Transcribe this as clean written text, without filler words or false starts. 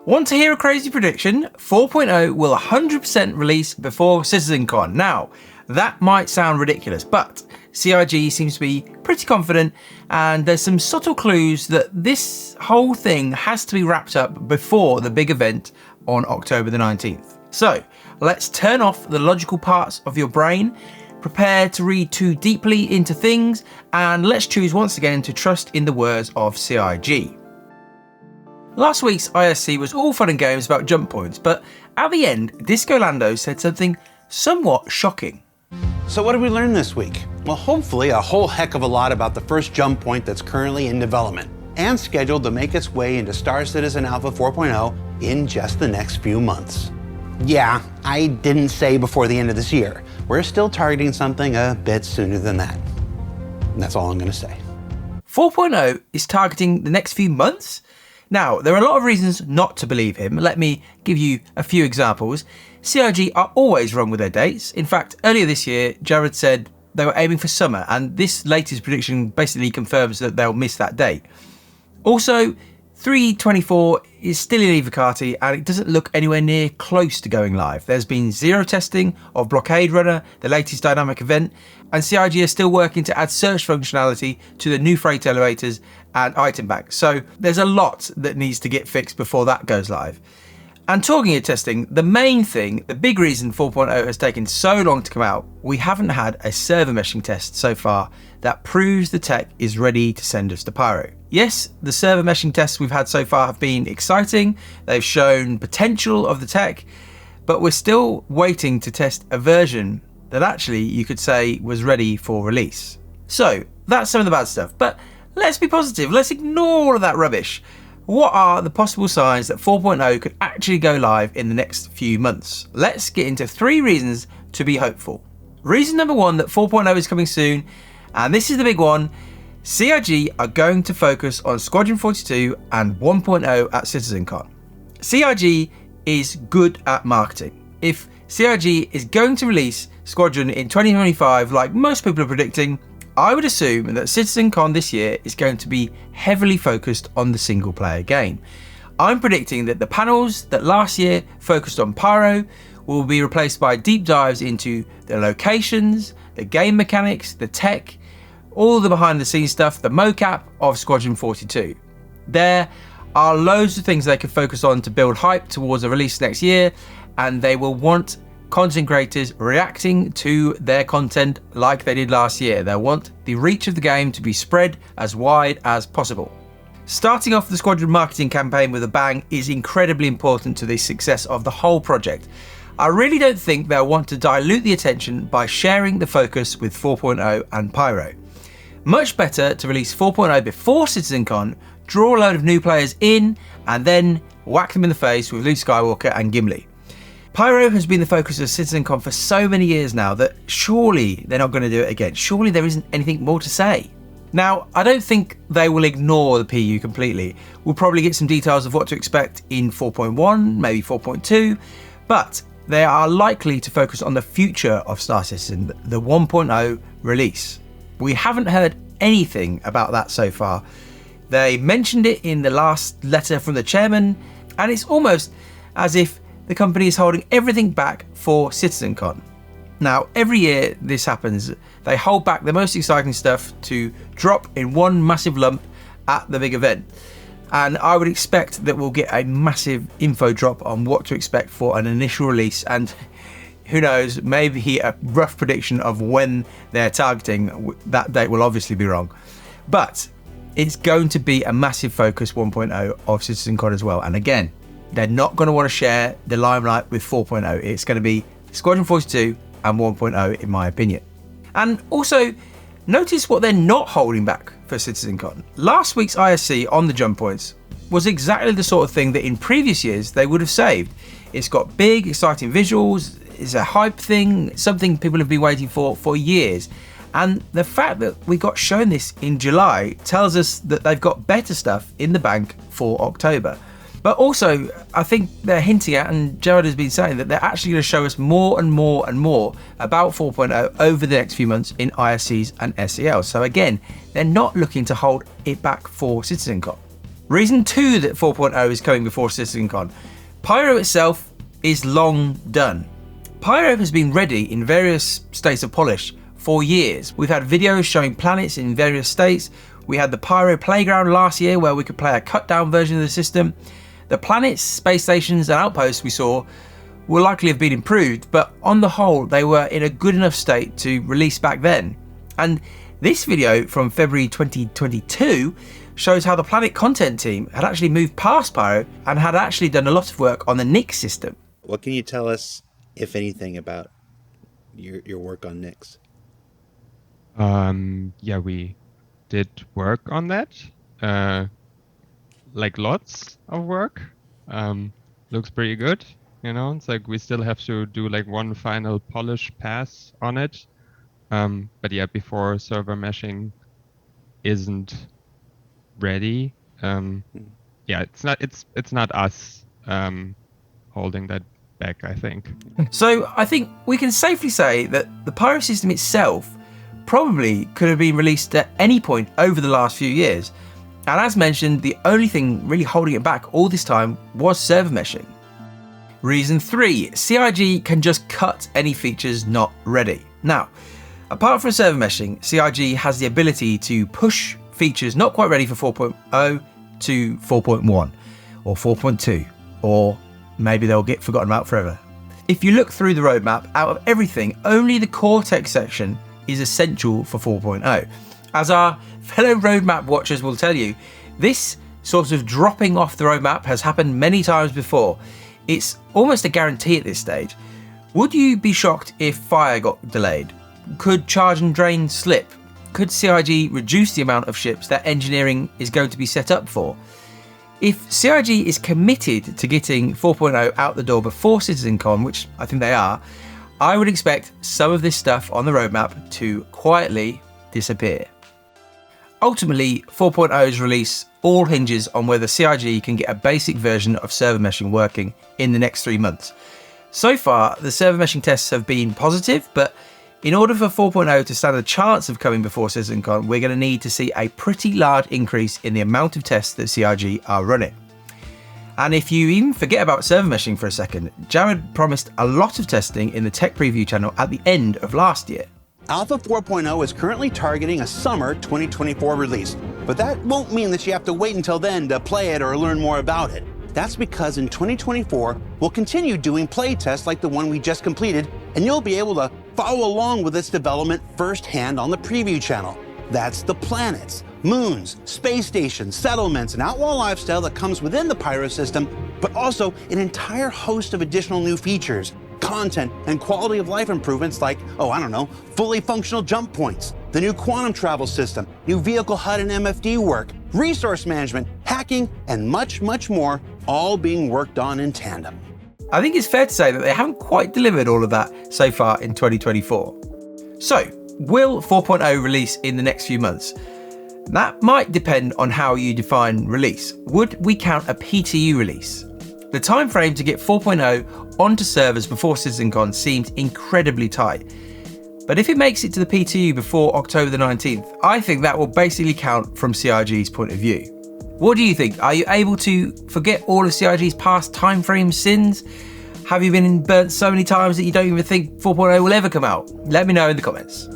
Want to hear a crazy prediction? 4.0 will 100% release before CitizenCon. Now, that might sound ridiculous, but CIG seems to be pretty confident, and there's some subtle clues that this whole thing has to be wrapped up before the big event on October the 19th. So, let's turn off the logical parts of your brain, prepare to read too deeply into things, and let's choose once again to trust in the words of CIG. Last week's ISC was all fun and games about jump points, but at the end, Disco Lando said something somewhat shocking. So what did we learn this week? Well, hopefully a whole heck of a lot about the first jump point that's currently in development and scheduled to make its way into Star Citizen Alpha 4.0 in just the next few months. Yeah, I didn't say before the end of this year. We're still targeting something a bit sooner than that. And that's all I'm going to say. 4.0 is targeting the next few months? Now, there are a lot of reasons not to believe him. Let me give you a few examples. CIG are always wrong with their dates. In fact, earlier this year, Jared said they were aiming for summer, and this latest prediction basically confirms that they'll miss that date. Also, 3.24 is still in Evocati, and it doesn't look anywhere near close to going live. There's been zero testing of Blockade Runner, the latest dynamic event, and CIG are still working to add search functionality to the new freight elevators and item banks. So there's a lot that needs to get fixed before that goes live. And talking of testing, the main thing, the big reason 4.0 has taken so long to come out, we haven't had a server meshing test so far that proves the tech is ready to send us to Pyro. Yes, the server meshing tests we've had so far have been exciting, they've shown potential of the tech, but we're still waiting to test a version that actually you could say was ready for release. So that's some of the bad stuff, but let's be positive, let's ignore all of that rubbish. What are the possible signs that 4.0 could actually go live in the next few months? Let's get into 3 reasons to be hopeful. Reason number 1 that 4.0 is coming soon, and this is the big one, CIG are going to focus on Squadron 42 and 1.0 at CitizenCon. CIG is good at marketing. If CIG is going to release Squadron in 2025 like most people are predicting, I would assume that CitizenCon this year is going to be heavily focused on the single player game. I'm predicting that the panels that last year focused on Pyro will be replaced by deep dives into the locations, the game mechanics, the tech, all the behind the scenes stuff, the mocap of Squadron 42. There are loads of things they can focus on to build hype towards a release next year, and they will want content creators reacting to their content like they did last year. They want the reach of the game to be spread as wide as possible. Starting off the Squadron marketing campaign with a bang is incredibly important to the success of the whole project. I really don't think they'll want to dilute the attention by sharing the focus with 4.0 and Pyro. Much better to release 4.0 before CitizenCon, draw a load of new players in, and then whack them in the face with Luke Skywalker and Gimli. Pyro has been the focus of CitizenCon for so many years now that surely they're not going to do it again. Surely there isn't anything more to say. Now, I don't think they will ignore the PU completely. We'll probably get some details of what to expect in 4.1, maybe 4.2, but they are likely to focus on the future of Star Citizen, the 1.0 release. We haven't heard anything about that so far. They mentioned it in the last letter from the chairman, and it's almost as if the company is holding everything back for CitizenCon. Now, every year this happens. They hold back the most exciting stuff to drop in one massive lump at the big event. And I would expect that we'll get a massive info drop on what to expect for an initial release. And who knows, maybe a rough prediction of when they're targeting. That date will obviously be wrong. But it's going to be a massive focus 1.0 of CitizenCon as well. And again, they're not going to want to share the limelight with 4.0. It's going to be Squadron 42 and 1.0 in my opinion. And also, notice what they're not holding back for CitizenCon. Last week's ISC on the jump points was exactly the sort of thing that in previous years they would have saved. It's got big, exciting visuals, it's a hype thing, something people have been waiting for years. And the fact that we got shown this in July tells us that they've got better stuff in the bank for October. But also, I think they're hinting at, and Jared has been saying, that they're actually going to show us more and more and more about 4.0 over the next few months in ISCs and SELs. So again, they're not looking to hold it back for CitizenCon. Reason 2 that 4.0 is coming before CitizenCon. Pyro itself is long done. Pyro has been ready in various states of polish for years. We've had videos showing planets in various states. We had the Pyro Playground last year where we could play a cut down version of the system. The planets, space stations and outposts we saw will likely have been improved, but on the whole they were in a good enough state to release back then. And this video from February 2022 shows how the Planet content team had actually moved past Pyro and had actually done a lot of work on the Nix system. What can you tell us, if anything, about your work on Nix? Yeah, we did work on that. Like lots of work. Looks pretty good. You know, it's like we still have to do like one final polish pass on it. But yeah, before server meshing isn't ready. Yeah, it's not us holding that back, I think. So I think we can safely say that the Pyro system itself probably could have been released at any point over the last few years. And as mentioned, the only thing really holding it back all this time was server meshing. Reason 3, CIG can just cut any features not ready. Now, apart from server meshing, CIG has the ability to push features not quite ready for 4.0 to 4.1 or 4.2, or maybe they'll get forgotten about forever. If you look through the roadmap, out of everything, only the core tech section is essential for 4.0. As our fellow roadmap watchers will tell you, this sort of dropping off the roadmap has happened many times before. It's almost a guarantee at this stage. Would you be shocked if fire got delayed? Could charge and drain slip? Could CIG reduce the amount of ships that engineering is going to be set up for? If CIG is committed to getting 4.0 out the door before CitizenCon, which I think they are, I would expect some of this stuff on the roadmap to quietly disappear. Ultimately, 4.0's release all hinges on whether CIG can get a basic version of server meshing working in the next 3 months. So far, the server meshing tests have been positive, but in order for 4.0 to stand a chance of coming before CitizenCon, we're going to need to see a pretty large increase in the amount of tests that CIG are running. And if you even forget about server meshing for a second, Jared promised a lot of testing in the tech preview channel at the end of last year. Alpha 4.0 is currently targeting a summer 2024 release, but that won't mean that you have to wait until then to play it or learn more about it. That's because in 2024, we'll continue doing play tests like the one we just completed, and you'll be able to follow along with its development firsthand on the preview channel. That's the planets, moons, space stations, settlements, and outlaw lifestyle that comes within the Pyro system, but also an entire host of additional new features, content, and quality of life improvements like, fully functional jump points, the new quantum travel system, new vehicle HUD and MFD work, resource management, hacking, and much, much more, all being worked on in tandem. I think it's fair to say that they haven't quite delivered all of that so far in 2024. So, will 4.0 release in the next few months? That might depend on how you define release. Would we count a PTU release? The time frame to get 4.0 onto servers before CitizenCon seemed incredibly tight. But if it makes it to the PTU before October the 19th, I think that will basically count from CIG's point of view. What do you think? Are you able to forget all of CIG's past timeframe sins? Have you been burnt so many times that you don't even think 4.0 will ever come out? Let me know in the comments.